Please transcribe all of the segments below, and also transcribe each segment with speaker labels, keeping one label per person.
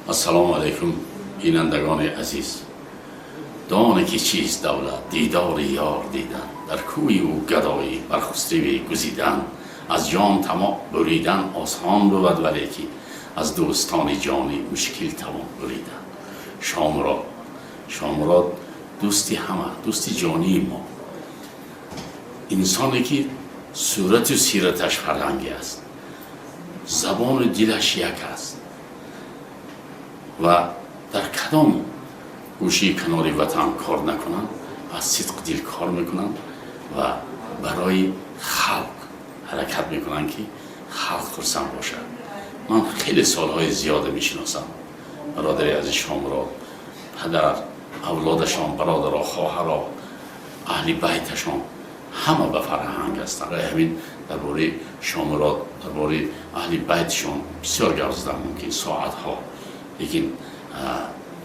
Speaker 1: السلام علیکم بینندگان عزیز. دانه که چیست دولت، دیدار یار دیدن، در کوی او گدایی برخسته گزیدن. از جان طمع بریدن آسان بود، ولیکی از دوستان جانی مشکل توان بریدن. شامراد دوستی همه، دوستی جانی ما، انسانی که صورت و سیرتش فرهنگی است، زبان و دلش یک است و در کدام گوشی کناری وطن کار نکنند، از صدق دل کار میکنند و برای خلق حرکت میکنند که خلق خرسند باشد. من خیلی سالهای زیاده میشناسم برادری از شامراد، پدر، اولادشان، برادرها، خواهرها، اهل بیتشان همه به فرهنگ هستند. همین درباره شامراد، درباره اهل بیتشان بسیار گپ زدن ممکن ساعتها، لیکن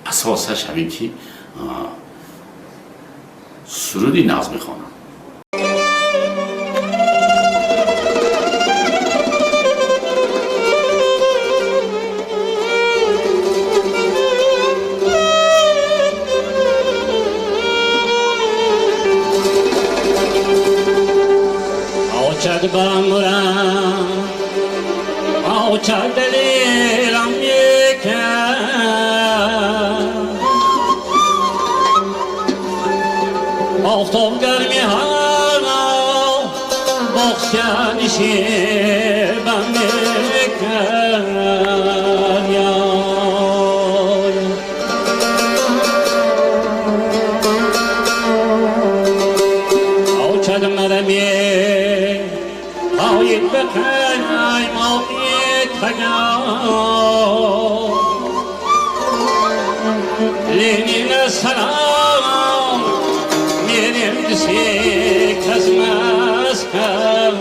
Speaker 1: اساسش همین که سرودی نظم میخوانم.
Speaker 2: آوچد بامورم آوچد دلیرم یکم آفتاب گرمی ها بخشنشی بم میکن آوچد مرمی آید بکنای ماید تگام لینین سلام میریم دسی کزمز کن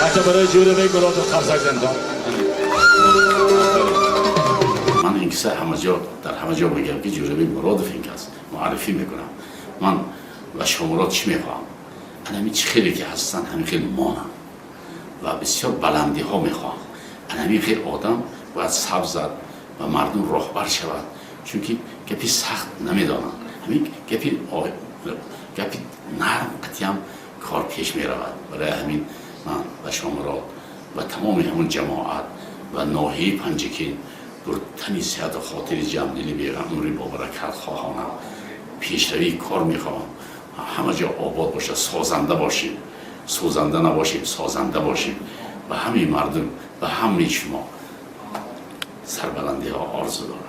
Speaker 3: حتی برای جوره به گرات و خرزک زندان.
Speaker 1: من این کسا در همه جا بگم که جوربی مراد فینک است، معرفی میکنم. من و شامراد چی میخوام؟ همین چی خیلی که هستن همین خیلی مانم و بسیار بلندی ها میخوام. همین خیلی آدم باید صبر زد و مردم راهبر شود، چون که گپی سخت نمیدانن. همین گپی نرم قطعی کار پیش میرود. برای همین من و شامراد و تمام همون جماعت و ناحیه پنجکین در تنی صحت و خاطر جمدلی بیرم نوری با برکت خواهانم پیشروی کار میخوام. همه جا آباد باشه، سازنده باشیم، سوزنده نباشیم، سازنده باشیم و همین مردم و همین شما سربلندی ها آرزو دارم.